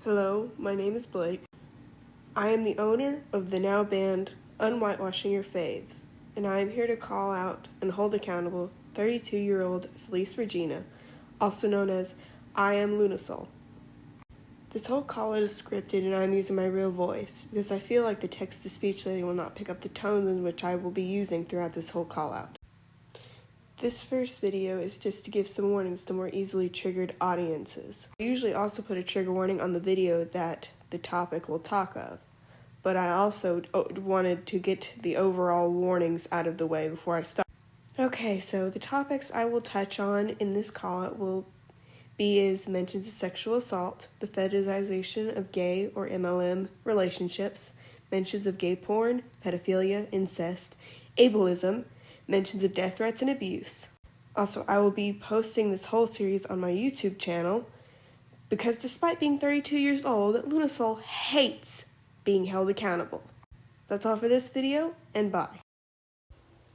Hello, my name is Blake. I am the owner of the now banned Unwhitewashing Your Faves, and I am here to call out and hold accountable 32-year-old Felice Regina, also known as I Am Lunasol. This whole call out is scripted and I'm using my real voice because I feel like the text-to-speech lady will not pick up the tones in which I will be using throughout this whole call out. This first video is just to give some warnings to more easily triggered audiences. I usually also put a trigger warning on the video that the topic will talk of, but I also wanted to get the overall warnings out of the way before I start. Okay, so the topics I will touch on in this call-out will be is mentions of sexual assault, the fetishization of gay or MLM relationships, mentions of gay porn, pedophilia, incest, ableism, mentions of death threats and abuse. Also, I will be posting this whole series on my YouTube channel because despite being 32 years old, Lunasol hates being held accountable. That's all for this video, and bye.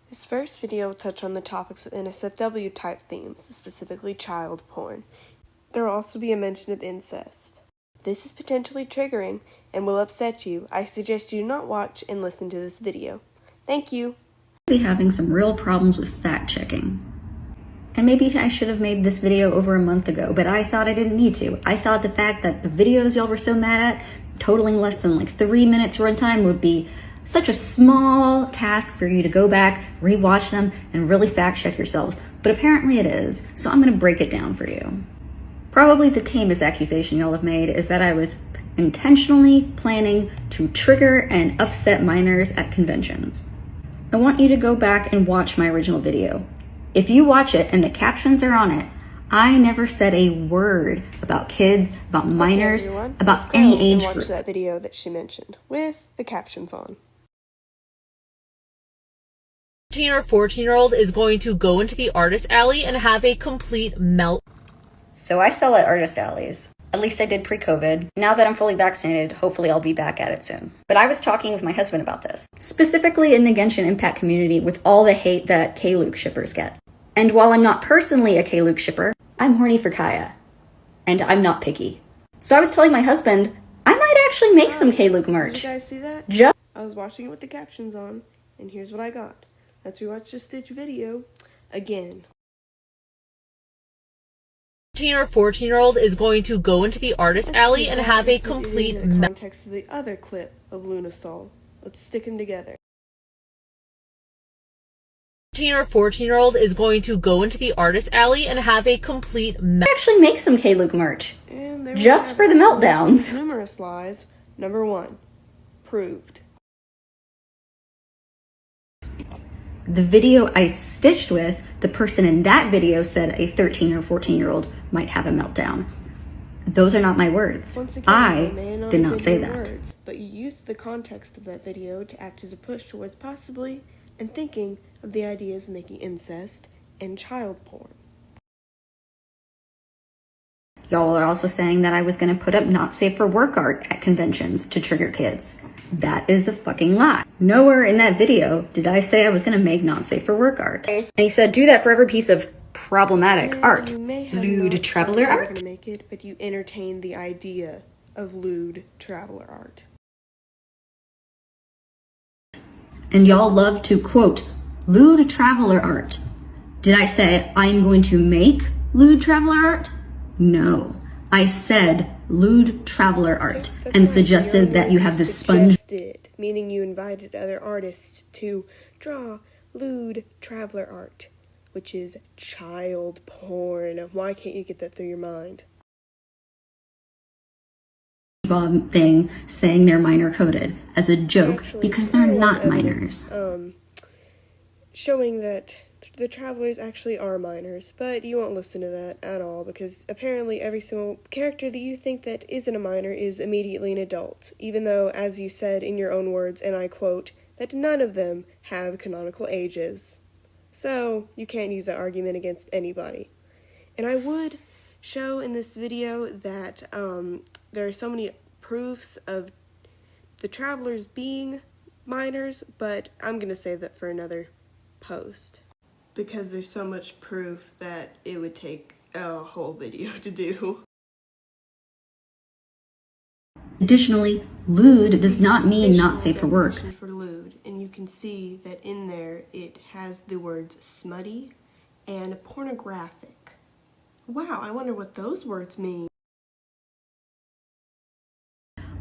This first video will touch on the topics of NSFW type themes, specifically child porn. There will also be a mention of incest. If this is potentially triggering and will upset you, I suggest you not watch and listen to this video. Thank you. Be having some real problems with fact checking. And maybe I should have made this video over a month ago, but I thought I didn't need to. I thought the fact that the videos y'all were so mad at, totaling less than like 3 minutes runtime, would be such a small task for you to go back, rewatch them, and really fact check yourselves. But apparently it is, so I'm gonna break it down for you. Probably the tamest accusation y'all have made is that I was intentionally planning to trigger and upset minors at conventions. I want you to go back and watch my original video. If you watch it and the captions are on it, I never said a word about kids, about minors, about any age group. Watch that video that she mentioned with the captions on. 13 or 14-year-old is going to go into the artist alley and have a complete melt. So I sell at artist alleys. At least I did pre-COVID. Now that I'm fully vaccinated, hopefully I'll be back at it soon. But I was talking with my husband about this, specifically in the Genshin Impact community with all the hate that K-Luke shippers get. And while I'm not personally a K-Luke shipper, I'm horny for Kaya. And I'm not picky. So I was telling my husband, I might actually make some K-Luke merch. Did you guys see that? I was watching it with the captions on, and here's what I got. Let's rewatch the Stitch video again. 13 or 14-year-old is going to go into the artist alley and have a complete in the context of the other clip of Lunasol. Let's stick them together. 13 or 14-year-old is going to go into the artist alley and have a complete actually make some K-Luke merch. Just for the meltdowns. Numerous lies. Number 1. Proved. The video I stitched with, the person in that video said a 13 or 14-year-old might have a meltdown. Those are not my words. Again, I did not say that. Words, but you used the context of that video to act as a push towards possibly and thinking of the ideas of making incest and child porn. Y'all are also saying that I was going to put up not safe for work art at conventions to trigger kids. That is a fucking lie. Nowhere in that video did I say I was going to make not safe for work art. And he said, do that for every piece of problematic art. Lewd traveler art? Gonna make it, but you entertain the idea of lewd traveler art. And y'all love to quote, lewd traveler art. Did I say I'm going to make lewd traveler art? No. I said lewd traveler art and suggested that you have this sponge. Meaning you invited other artists to draw lewd traveler art, which is child porn. Why can't you get that through your mind? Thing saying they're minor coded as a joke because they're not minors. Showing that the travelers actually are minors, but you won't listen to that at all because apparently every single character that you think that isn't a minor is immediately an adult, even though, as you said in your own words, and I quote, that none of them have canonical ages. So you can't use that argument against anybody. And I would show in this video that there are so many proofs of the travelers being minors, but I'm going to save that for another post because there's so much proof that it would take a whole video to do. Additionally, lewd does not mean not safe for work. For lewd, and you can see that in there it has the words smutty and pornographic. Wow, I wonder what those words mean.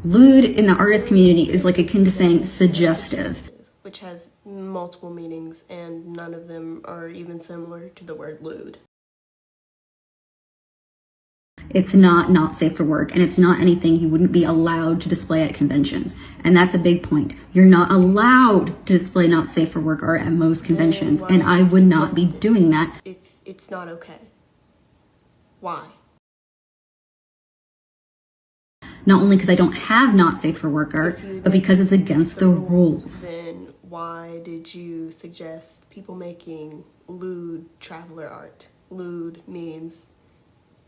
Lewd in the artist community is like akin to saying suggestive, which has multiple meanings, and none of them are even similar to the word lewd. It's not safe for work, and it's not anything you wouldn't be allowed to display at conventions. And that's a big point. You're not allowed to display not safe for work art at most conventions, and I would not be doing that. If it's not okay. Why? Not only because I don't have not safe for work art, but because it's against the rules. Then why did you suggest people making lewd traveler art? Lewd means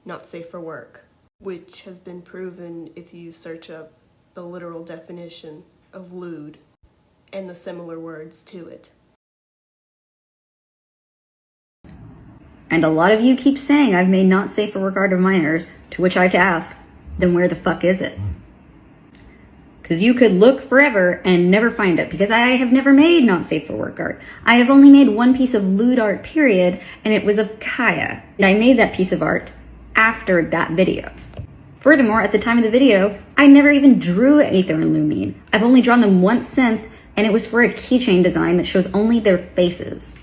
not safe for work, which has been proven if you search up the literal definition of lewd and the similar words to it. And a lot of you keep saying I've made not safe for work art of minors, to which I have to ask, then where the fuck is it? Because you could look forever and never find it, because I have never made not safe for work art. I have only made one piece of lewd art, period, and it was of Kaya. And I made that piece of art after that video. Furthermore, at the time of the video, I never even drew anything in Lumine. I've only drawn them once since, and it was for a keychain design that shows only their faces.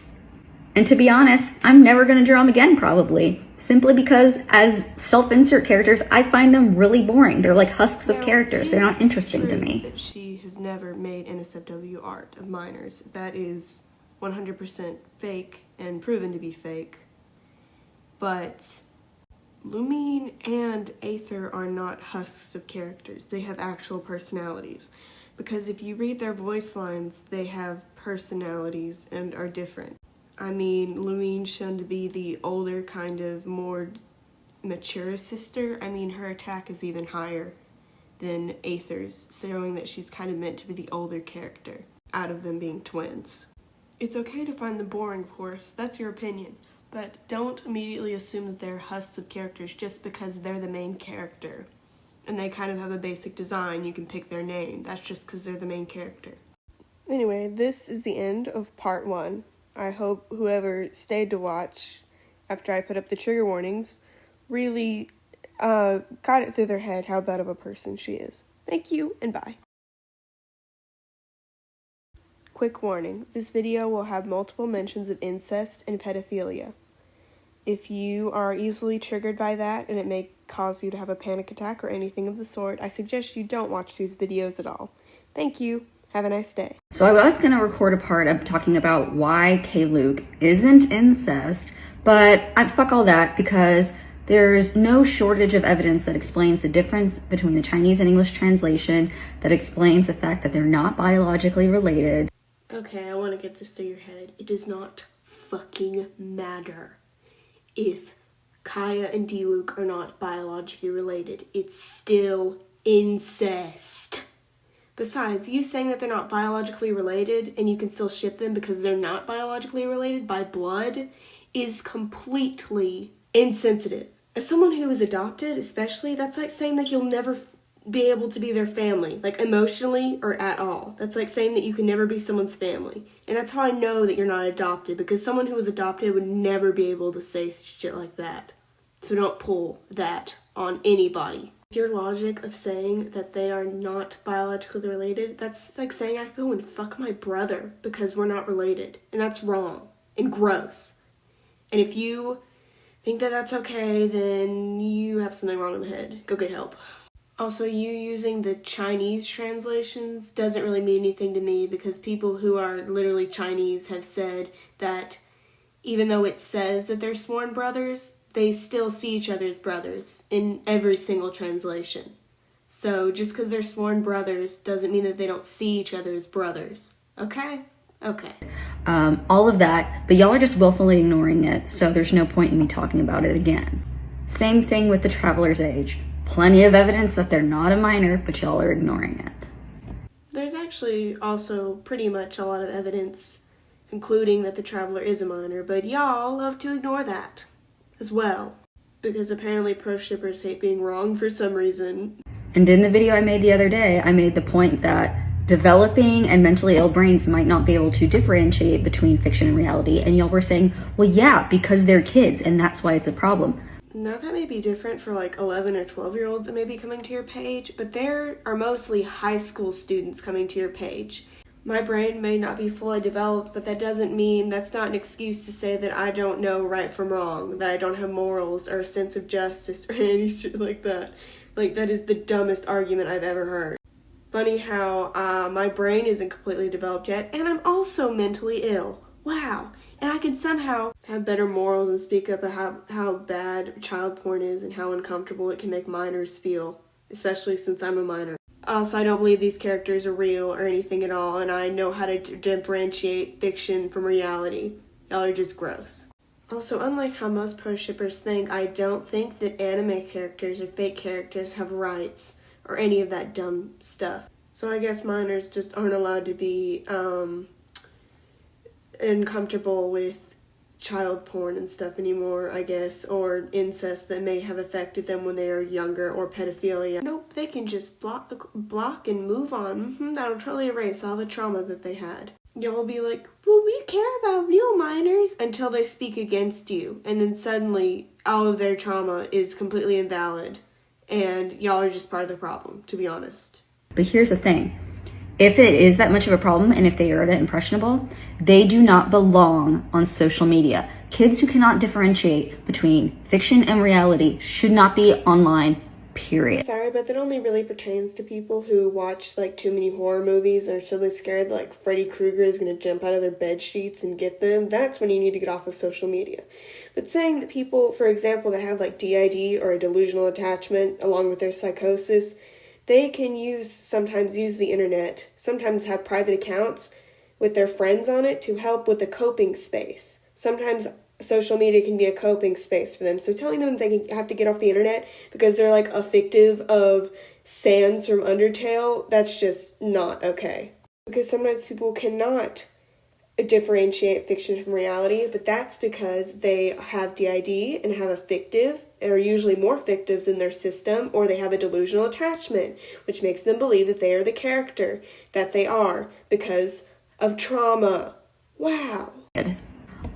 And to be honest, I'm never going to draw them again, probably. Simply because, as self-insert characters, I find them really boring. They're like husks of characters. They're not interesting to me. That she has never made NSFW art of minors. That is 100% fake and proven to be fake. But Lumine and Aether are not husks of characters. They have actual personalities. Because if you read their voice lines, they have personalities and are different. I mean, Lumine's shown to be the older, kind of more mature sister. I mean, her attack is even higher than Aether's, showing that she's kind of meant to be the older character out of them being twins. It's okay to find them boring, of course. That's your opinion. But don't immediately assume that they're husks of characters just because they're the main character. And they kind of have a basic design. You can pick their name. That's just because they're the main character. Anyway, this is the end of part 1. I hope whoever stayed to watch after I put up the trigger warnings really got it through their head how bad of a person she is. Thank you, and bye. Quick warning, this video will have multiple mentions of incest and pedophilia. If you are easily triggered by that and it may cause you to have a panic attack or anything of the sort, I suggest you don't watch these videos at all. Thank you. Have a nice day. So I was going to record a part of talking about why K-Luke isn't incest, but fuck all that, because there's no shortage of evidence that explains the difference between the Chinese and English translation, that explains the fact that they're not biologically related. Okay, I want to get this through your head. It does not fucking matter if Kaya and D-Luke are not biologically related. It's still incest. Besides, you saying that they're not biologically related and you can still ship them because they're not biologically related by blood is completely insensitive. As someone who is adopted, especially, that's like saying that you'll never be able to be their family, like emotionally or at all. That's like saying that you can never be someone's family. And that's how I know that you're not adopted, because someone who was adopted would never be able to say shit like that. So don't pull that on anybody. Your logic of saying that they are not biologically related, that's like saying I could go and fuck my brother because we're not related. And that's wrong and gross. And if you think that that's okay, then you have something wrong in the head. Go get help. Also, you using the Chinese translations doesn't really mean anything to me, because people who are literally Chinese have said that even though it says that they're sworn brothers, they still see each other as brothers in every single translation. So just because they're sworn brothers doesn't mean that they don't see each other as brothers. Okay? Okay. All of that, but y'all are just willfully ignoring it, so there's no point in me talking about it again. Same thing with the Traveler's Age. Plenty of evidence that they're not a minor, but y'all are ignoring it. There's actually also pretty much a lot of evidence concluding that the Traveler is a minor, but y'all love to ignore that as well, because apparently pro-shippers hate being wrong for some reason. And in the video I made the other day, I made the point that developing and mentally ill brains might not be able to differentiate between fiction and reality. And y'all were saying, well, yeah, because they're kids and that's why it's a problem. Now, that may be different for like 11 or 12-year-olds that may be coming to your page, but there are mostly high school students coming to your page. My brain may not be fully developed, but that doesn't mean, that's not an excuse to say that I don't know right from wrong, that I don't have morals or a sense of justice or any shit like that. Like, that is the dumbest argument I've ever heard. Funny how my brain isn't completely developed yet, and I'm also mentally ill. Wow. And I can somehow have better morals and speak up about how bad child porn is and how uncomfortable it can make minors feel, especially since I'm a minor. Also, I don't believe these characters are real or anything at all, and I know how to differentiate fiction from reality. Y'all are just gross. Also, unlike how most pro-shippers think, I don't think that anime characters or fake characters have rights or any of that dumb stuff. So I guess minors just aren't allowed to be uncomfortable with child porn and stuff anymore, I guess, or incest that may have affected them when they are younger, or pedophilia. Nope, they can just block and move on. That'll totally erase all the trauma that they had. Y'all will be like, well, we care about real minors, until they speak against you, and then suddenly all of their trauma is completely invalid, and y'all are just part of the problem, to be honest. But here's the thing. If it is that much of a problem and if they are that impressionable, they do not belong on social media. Kids who cannot differentiate between fiction and reality should not be online, period. Sorry, but that only really pertains to people who watch like too many horror movies and are totally scared that like Freddy Krueger is going to jump out of their bed sheets and get them. That's when you need to get off of social media. But saying that people, for example, that have like DID or a delusional attachment along with their psychosis, they can sometimes use the internet, sometimes have private accounts with their friends on it to help with the coping space. Sometimes social media can be a coping space for them. So telling them they have to get off the internet because they're like a fictive of Sans from Undertale, that's just not okay. Because sometimes people cannot differentiate fiction from reality, but that's because they have DID and have a fictive, or usually more fictives in their system, or they have a delusional attachment, which makes them believe that they are the character that they are because of trauma. Wow.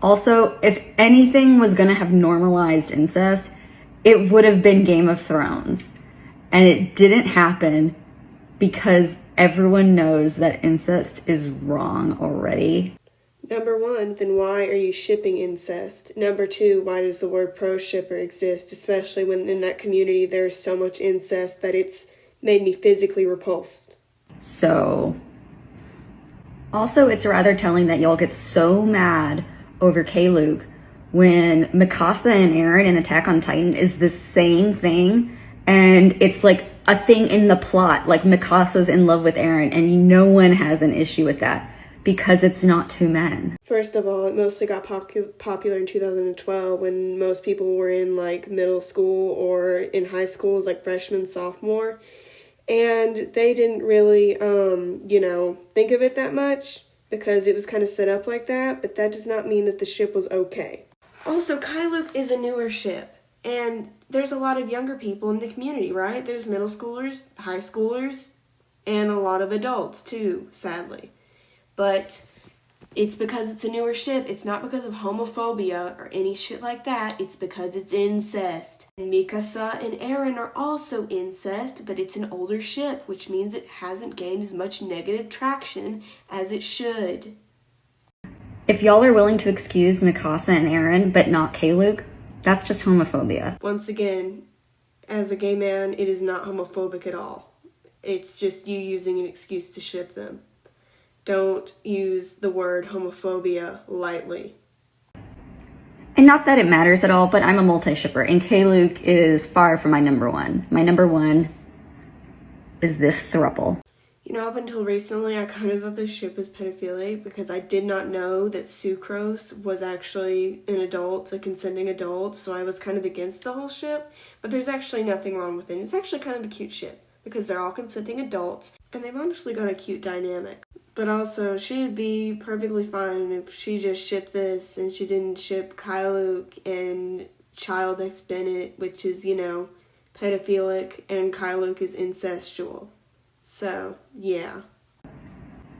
Also, if anything was going to have normalized incest, it would have been Game of Thrones. And it didn't happen because everyone knows that incest is wrong already. Number one, then why are you shipping incest? Number two, why does the word pro-shipper exist, especially when in that community there's so much incest that it's made me physically repulsed? So, also it's rather telling that y'all get so mad over K-Luke when Mikasa and Eren in Attack on Titan is the same thing, and it's like a thing in the plot, like Mikasa's in love with Eren, and no one has an issue with that. Because it's not two men. First of all, it mostly got popular in 2012 when most people were in like middle school or in high school as like freshman, sophomore. And they didn't really, think of it that much because it was kind of set up like that. But that does not mean that the ship was okay. Also, Kailuk is a newer ship. And there's a lot of younger people in the community, right? There's middle schoolers, high schoolers, and a lot of adults too, sadly. But it's because it's a newer ship. It's not because of homophobia or any shit like that. It's because it's incest. And Mikasa and Eren are also incest, but it's an older ship, which means it hasn't gained as much negative traction as it should. If y'all are willing to excuse Mikasa and Eren, but not K-Luke, that's just homophobia. Once again, as a gay man, it is not homophobic at all. It's just you using an excuse to ship them. Don't use the word homophobia lightly. And not that it matters at all, but I'm a multi-shipper, and K-Luke is far from my number one. My number one is this throuple. You know, up until recently, I kind of thought this ship was pedophilic because I did not know that Sucrose was actually an adult, a consenting adult, so I was kind of against the whole ship. But there's actually nothing wrong with it. It's actually kind of a cute ship because they're all consenting adults, and they've honestly got a cute dynamic. But also, she'd be perfectly fine if she just shipped this and she didn't ship Kyle Luke and Child X Bennett, which is, pedophilic, and callout is incestual. So, yeah.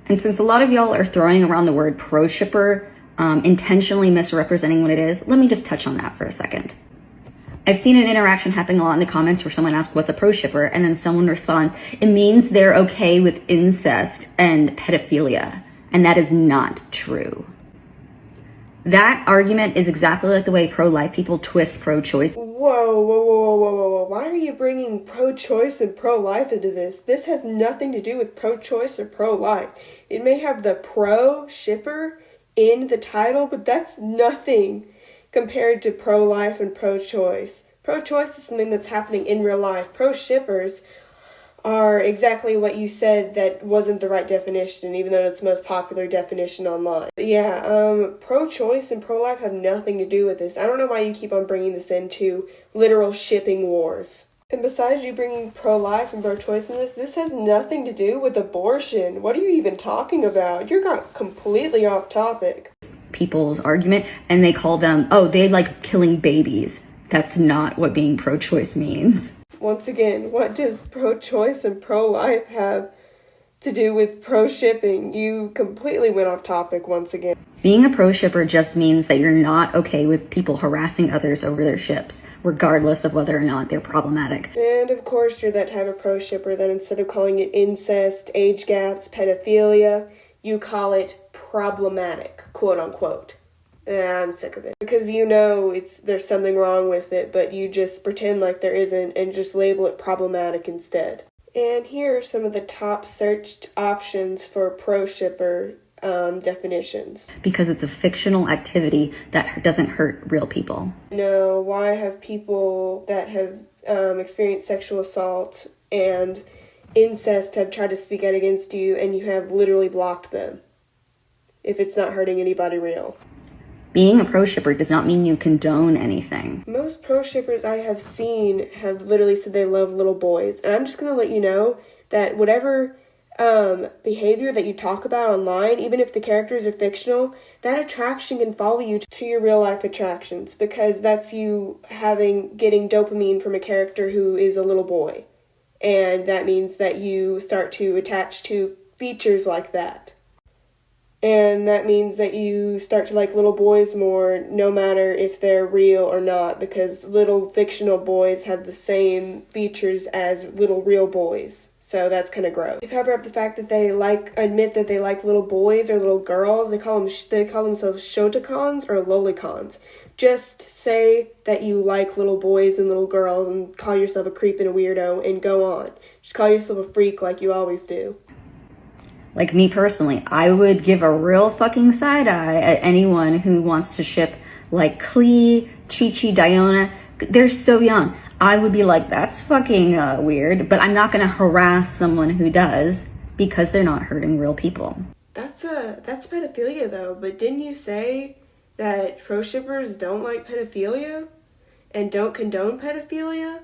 And since a lot of y'all are throwing around the word pro-shipper, intentionally misrepresenting what it is, let me just touch on that for a second. I've seen an interaction happening a lot in the comments where someone asks, what's a pro-shipper? And then someone responds, it means they're okay with incest and pedophilia. And that is not true. That argument is exactly like the way pro-life people twist pro-choice. Whoa. Why are you bringing pro-choice and pro-life into this? This has nothing to do with pro-choice or pro-life. It may have the pro-shipper in the title, but that's nothing compared to pro-life and pro-choice. Pro-choice is something that's happening in real life. Pro-shippers are exactly what you said that wasn't the right definition, even though it's the most popular definition online. But yeah, pro-choice and pro-life have nothing to do with this. I don't know why you keep on bringing this into literal shipping wars. And besides you bringing pro-life and pro-choice in this has nothing to do with abortion. What are you even talking about? You're got completely off topic. People's argument, and they call them, oh, they like killing babies. That's not what being pro-choice means. Once again, what does pro-choice and pro-life have to do with pro-shipping? You completely went off topic once again. Being a pro-shipper just means that you're not okay with people harassing others over their ships, regardless of whether or not they're problematic. And of course, you're that type of pro-shipper that instead of calling it incest, age gaps, pedophilia, you call it problematic, quote unquote. And I'm sick of it. Because you know there's something wrong with it, but you just pretend like there isn't and just label it problematic instead. And here are some of the top searched options for pro-shipper definitions. Because it's a fictional activity that doesn't hurt real people. No, why have people that have experienced sexual assault and incest have tried to speak out against you and you have literally blocked them if it's not hurting anybody real? Being a pro-shipper does not mean you condone anything. Most pro-shippers I have seen have literally said they love little boys. And I'm just going to let you know that whatever behavior that you talk about online, even if the characters are fictional, that attraction can follow you to your real life attractions because that's you getting dopamine from a character who is a little boy. And that means that you start to attach to features like that. And that means that you start to like little boys more, no matter if they're real or not, because little fictional boys have the same features as little real boys. So that's kind of gross. To cover up the fact that they admit that they like little boys or little girls, they call themselves shotacons or lolicons. Just say that you like little boys and little girls and call yourself a creep and a weirdo and go on. Just call yourself a freak like you always do. Like me personally, I would give a real fucking side eye at anyone who wants to ship like Klee, Chi-Chi, Diona. They're so young. I would be like, that's fucking weird, but I'm not going to harass someone who does because they're not hurting real people. That's pedophilia though, but didn't you say that pro-shippers don't like pedophilia and don't condone pedophilia?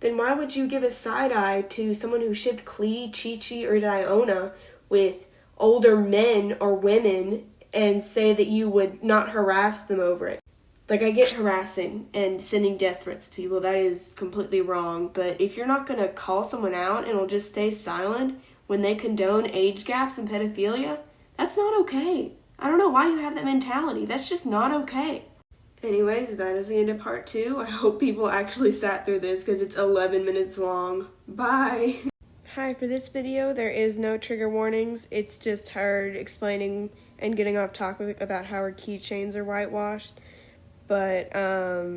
Then why would you give a side eye to someone who shipped Klee, Chi-Chi, or Diona with older men or women and say that you would not harass them over it? Like, I get harassing and sending death threats to people. That is completely wrong. But if you're not going to call someone out and will just stay silent when they condone age gaps and pedophilia, that's not okay. I don't know why you have that mentality. That's just not okay. Anyways, that is the end of part 2. I hope people actually sat through this because it's 11 minutes long. Bye. Hi, for this video, there is no trigger warnings. It's just her explaining and getting off topic about how her keychains are whitewashed. But,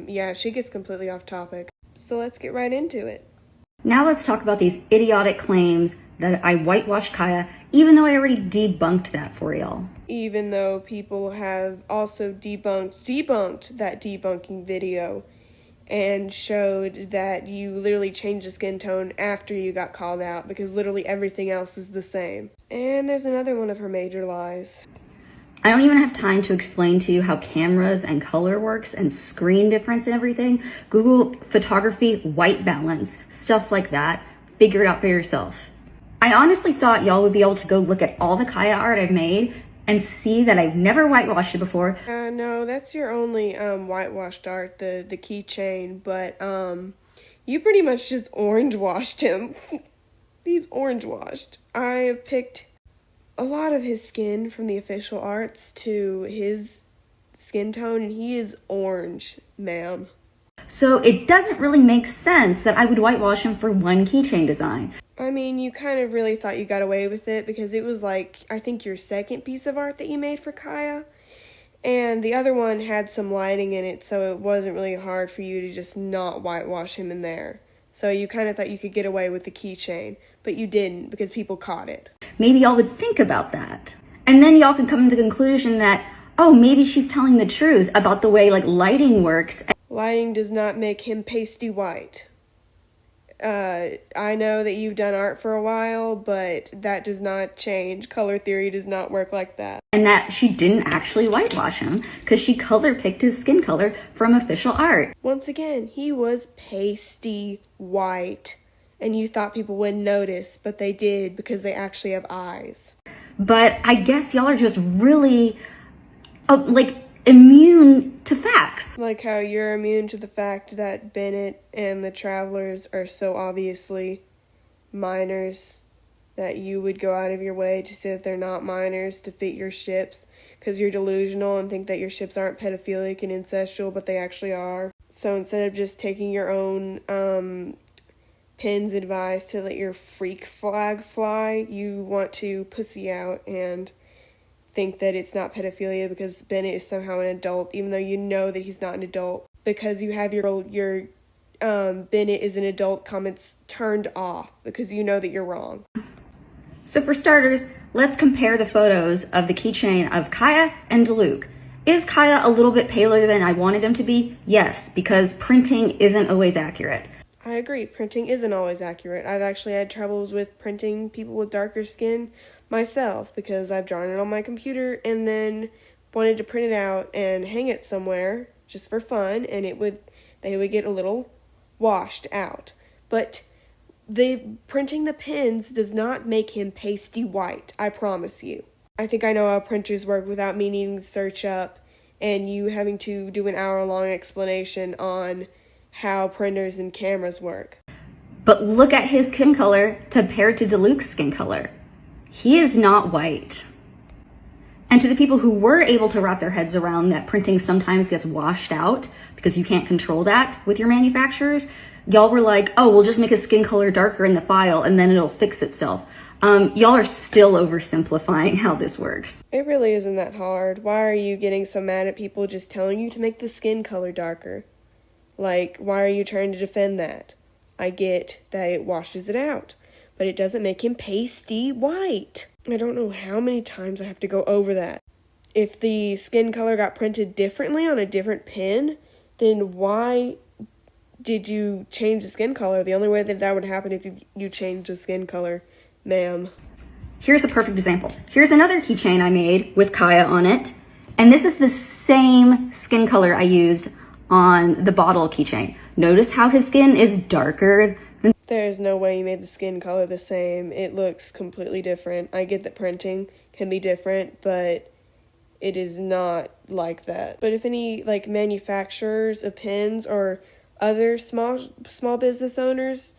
yeah, she gets completely off topic. So let's get right into it. Now let's talk about these idiotic claims that I whitewashed Kaya, even though I already debunked that for y'all. Even though people have also debunked that debunking video and showed that you literally changed the skin tone after you got called out because literally everything else is the same. And there's another one of her major lies. I don't even have time to explain to you how cameras and color works and screen difference and everything. Google photography, white balance, stuff like that. Figure it out for yourself. I honestly thought y'all would be able to go look at all the Kaya art I've made and see that I've never whitewashed it before. No, that's your only whitewashed art, the keychain, but You pretty much just orange washed him. He's orange washed. I have picked a lot of his skin from the official arts to his skin tone, and he is orange, ma'am. So it doesn't really make sense that I would whitewash him for one keychain design. I mean, you kind of really thought you got away with it because it was like, I think your second piece of art that you made for Kaya. And the other one had some lighting in it, so it wasn't really hard for you to just not whitewash him in there. So you kind of thought you could get away with the keychain, but you didn't because people caught it. Maybe y'all would think about that. And then y'all can come to the conclusion that, oh, maybe she's telling the truth about the way like lighting works. Lighting does not make him pasty white. I know that you've done art for a while, but that does not change. Color theory does not work like that. And that she didn't actually whitewash him because she color picked his skin color from official art. Once again, he was pasty white. And you thought people wouldn't notice, but they did because they actually have eyes. But I guess y'all are just really, immune to facts. Like how you're immune to the fact that Bennett and the Travelers are so obviously minors that you would go out of your way to say that they're not minors to fit your ships because you're delusional and think that your ships aren't pedophilic and incestual, but they actually are. So instead of just taking your own Pen's advice to let your freak flag fly, you want to pussy out and think that it's not pedophilia because Bennett is somehow an adult, even though you know that he's not an adult, because you have your Bennett is an adult comments turned off because you know that you're wrong. So for starters, let's compare the photos of the keychain of Kaya and Luke. Is Kaya a little bit paler than I wanted him to be? Yes, because printing isn't always accurate. I agree, printing isn't always accurate. I've actually had troubles with printing people with darker skin myself because I've drawn it on my computer and then wanted to print it out and hang it somewhere just for fun, and they would get a little washed out. But printing the pens does not make him pasty white, I promise you. I think I know how printers work without me needing to search up and you having to do an hour-long explanation on how printers and cameras work. But look at his skin color compared to Luke's skin color. He is not white. And to the people who were able to wrap their heads around that printing sometimes gets washed out because you can't control that with your manufacturers, y'all were like, oh, we'll just make his skin color darker in the file and then it'll fix itself. Y'all are still oversimplifying how this works. It really isn't that hard. Why are you getting so mad at people just telling you to make the skin color darker? Like, why are you trying to defend that? I get that it washes it out, but it doesn't make him pasty white. I don't know how many times I have to go over that. If the skin color got printed differently on a different pen, then why did you change the skin color? The only way that would happen if you changed the skin color, ma'am. Here's a perfect example. Here's another keychain I made with Kaya on it, and this is the same skin color I used on the bottle keychain. Notice how his skin is darker. There's no way you made the skin color the same. It looks completely different. I get that printing can be different, but it is not like that. But if any manufacturers of pens or other small business owners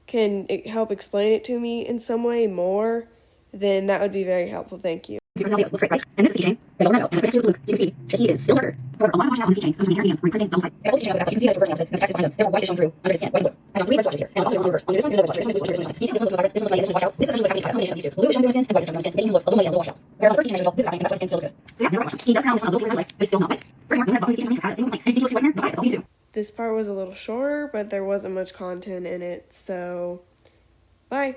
can help explain it to me in some way more, then that would be very helpful. Thank you. Looks right. And this is the keychain. They go and connect to Luke, so you can see that he is still darker. However, a lot of wash out on this keychain comes from the inherent reprinting double side. I hold the keychain up, you can see that it's reversing opposite, and the text is behind them. Therefore, white is showing through under the skin, white and blue. And on three red swatches here, and also on reverse. On this one, there's no swatches. This one is this one looks like this one looks like this one wash out. This is essentially what's happening. Combination of these two. Blue is showing through the skin, and white is showing through the skin, making him look a little light on the washout. Whereas on the first keychain, this is happening, and that's why his skin still looks good. So yeah, never whitewash. He does come out on this one a little bit light, but it's still not white. Furthermore, he has bottom keychain has the same complaint. Anything looks too white in there, don't buy it. That's all you do. This part was a little shorter, but there wasn't much content in it, so bye.